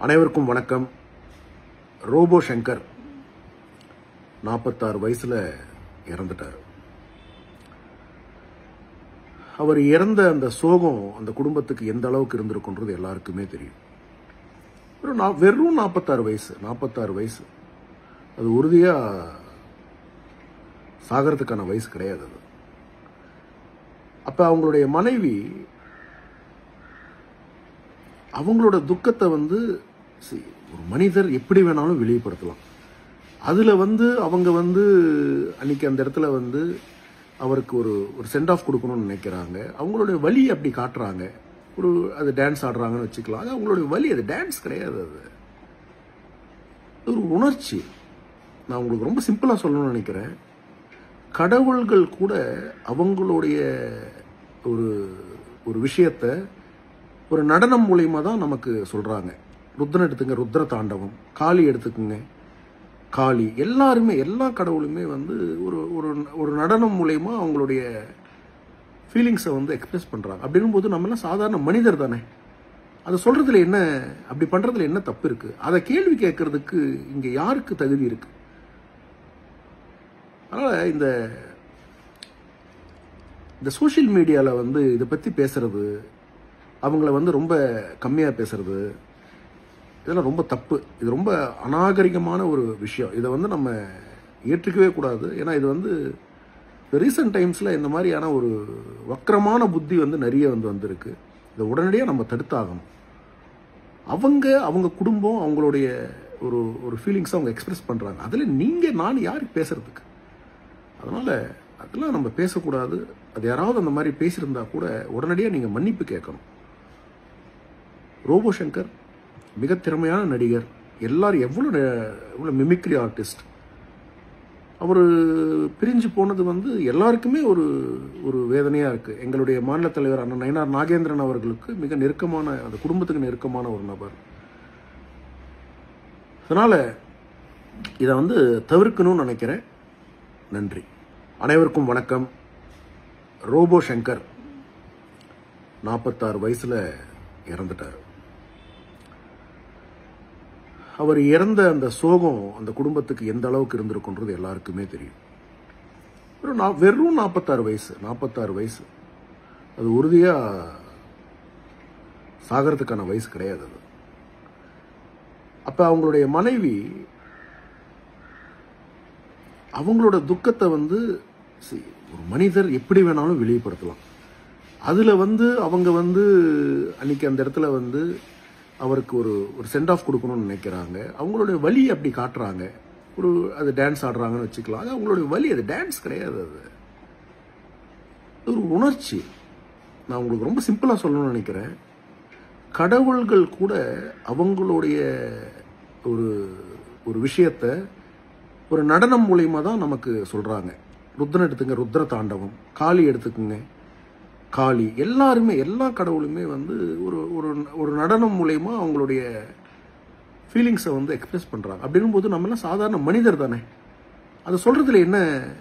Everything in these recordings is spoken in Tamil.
அனைவருக்கும் வணக்கம். ரோபோ சங்கர் 46 வயசுல இறந்துட்டார். அவர் இறந்த அந்த சோகம் அந்த குடும்பத்துக்கு எந்த அளவுக்கு இருந்திருக்குன்றது எல்லாருக்குமே தெரியும். வெறும் 46 வயசு. அது உறுதியா சாகிறதுக்கான வயசு கிடையாது. அது அப்ப அவங்களுடைய மனைவி அவங்களோட துக்கத்தை ஒரு மனிதர் எப்படி வேணாலும் வெளிப்படுத்தலாம். அதுல அவங்க அன்னைக்கு அந்த இடத்துல அவருக்கு ஒரு சென்ட் ஆஃப் கொடுக்கணும்னு நினைக்கிறாங்க. அவங்களுடைய வலி அப்படி காட்டுறாங்க. அது டான்ஸ் ஆடுறாங்கன்னு வச்சுக்கலாம். அது அவங்களுடைய வலி, அது டான்ஸ் கிடையாது. அது ஒரு உணர்ச்சி. நான் உங்களுக்கு ரொம்ப சிம்பிளா சொல்லணும்னு நினைக்கிறேன். கடவுள்கள் கூட அவங்களுடைய ஒரு விஷயத்தை ஒரு நடனம் மூலியமா தான் நமக்கு சொல்றாங்க. ருத்ரன் எடுத்துங்க, ருத்ர தாண்டவம். காளி எடுத்துக்குங்க, காளி. எல்லாருமே எல்லா கடவுளுமே ஒரு நடனம் மூலியமா அவங்களுடைய ஃபீலிங்ஸை எக்ஸ்பிரஸ் பண்றாங்க. அப்படின்னும் போது நம்ம எல்லாம் சாதாரண மனிதர் தானே. அதை சொல்றதுல என்ன, அப்படி பண்றதுல என்ன தப்பு இருக்கு? அதை கேள்வி கேட்கறதுக்கு இங்க யாருக்கு தகுதி இருக்கு? அதனால இந்த சோசியல் மீடியால இதை பத்தி பேசுறது, அவங்கள ரொம்ப கம்மியா பேசுறது, இதெல்லாம் ரொம்ப தப்பு. இது ரொம்ப அநாகரிகமான ஒரு விஷயம். இதை நம்ம ஏற்றுக்கவே கூடாது. ஏன்னா இது ரீசன்ட் டைம்ஸ்ல இந்த மாதிரியான ஒரு வக்கரமான புத்தி நிறைய வந்திருக்கு. இதை உடனடியாக நம்ம தடுத்தாகணும். அவங்க குடும்பம் அவங்களுடைய ஒரு ஃபீலிங்ஸை அவங்க எக்ஸ்பிரஸ் பண்றாங்க. அதுல நான் யாருக்கு பேசுறதுக்கு? அதனால அதெல்லாம் நம்ம பேசக்கூடாது. அது யாராவது அந்த மாதிரி பேசியிருந்தா கூட உடனடியாக நீங்க மன்னிப்பு கேட்கணும். ரோபோ சங்கர் மிக திறமையான நடிகர். எல்லாரும் எவ்வளவு மிமிக்ரி ஆர்டிஸ்ட். அவர் பிரிஞ்சு போனது எல்லாருக்குமே ஒரு வேதனையா இருக்கு. எங்களுடைய மாநில தலைவர் அண்ணன் நயினார் நாகேந்திரன் அவர்களுக்கு மிக நெருக்கமான, அந்த குடும்பத்துக்கு நெருக்கமான ஒரு நபர். அதனால இதை தவிர்க்கணும்னு நினைக்கிறேன். நன்றி. அனைவருக்கும் வணக்கம். ரோபோ சங்கர் 46 வயசுல இறந்துட்டார். அவர் இறந்த அந்த சோகம் அந்த குடும்பத்துக்கு எந்த அளவுக்கு இருந்திருக்குன்றது எல்லாருக்குமே தெரியும். வெறும் 46 வயசு. அது உறுதியா சாகிறதுக்கான வயசு கிடையாது. அது அப்ப அவங்களுடைய மனைவி அவங்களோட துக்கத்தை ஒரு மனிதர் எப்படி வேணாலும் வெளிப்படுத்தலாம். அதுல அவங்க அன்னைக்கு அந்த இடத்துல அவருக்கு ஒரு சென்ட் ஆஃப் கொடுக்கணும்னு நினைக்கிறாங்க. அவங்களுடைய வலி அப்படி காட்டுறாங்க. அது டான்ஸ் ஆடுறாங்கன்னு வச்சுக்கலாம். அது அவங்களுடைய வலி, அது டான்ஸ் கிடையாது. அது ஒரு உணர்ச்சி. நான் உங்களுக்கு ரொம்ப சிம்பிளா சொல்லணும்னு நினைக்கிறேன். கடவுள்கள் கூட அவங்களுடைய ஒரு விஷயத்தை ஒரு நடனம் மூலியமா தான் நமக்கு சொல்றாங்க. ருத்ரன் எடுத்துங்க, ருத்ர தாண்டவம். காளி எடுத்துக்குங்க, காளி. எல்லாருமே எல்லா கடவுளுமே ஒரு நடனம் மூலியமா அவங்களுடைய ஃபீலிங்ஸை எக்ஸ்பிரஸ் பண்றாங்க. அப்படின்னும் போது நம்ம எல்லாம் சாதாரண மனிதர் தானே. அதை சொல்றதுல என்ன,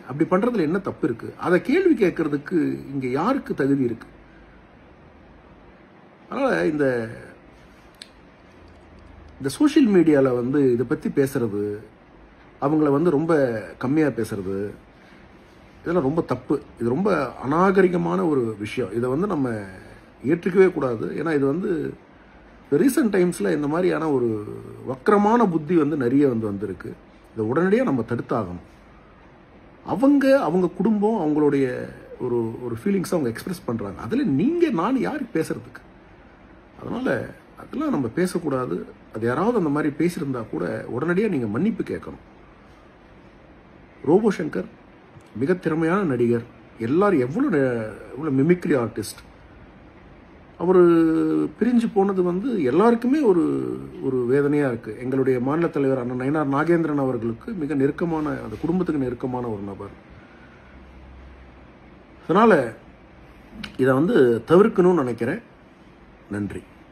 அப்படி பண்றதுல என்ன தப்பு இருக்கு? அதை கேள்வி கேட்கறதுக்கு இங்க யாருக்கு தகுதி இருக்கு? அதனால இந்த சோசியல் மீடியால இதை பத்தி பேசுறது, அவங்கள ரொம்ப கம்மியா பேசுறது, இதெல்லாம் ரொம்ப தப்பு. இது ரொம்ப அநாகரிகமான ஒரு விஷயம். இதை நம்ம ஏற்றுக்கவே கூடாது. ஏன்னா இது ரீசன்ட் டைம்ஸ்ல இந்த மாதிரியான ஒரு வக்கரமான புத்தி நிறைய வந்திருக்கு. இதை உடனடியாக நம்ம தடுத்தாகணும். அவங்க குடும்பம் அவங்களுடைய ஒரு ஃபீலிங்ஸை அவங்க எக்ஸ்பிரஸ் பண்றாங்க. அதுல நான் யாருக்கு பேசுறதுக்கு? அதனால அதெல்லாம் நம்ம பேசக்கூடாது. அது யாராவது அந்த மாதிரி பேசியிருந்தா கூட உடனடியாக நீங்க மன்னிப்பு கேட்கணும். ரோபோ சங்கர் மிக திறமையான நடிகர். எல்லாரும் எவ்வளவு மிமிக்ரி ஆர்டிஸ்ட். அவர் பிரிஞ்சு போனது எல்லாருக்குமே ஒரு வேதனையா இருக்கு. எங்களுடைய மாநில தலைவர் அண்ணன் நயினார் நாகேந்திரன் அவர்களுக்கு மிக நெருக்கமான, அந்த குடும்பத்துக்கு நெருக்கமான ஒரு நபர். அதனால இதை தவிர்க்கணும்னு நினைக்கிறேன். நன்றி.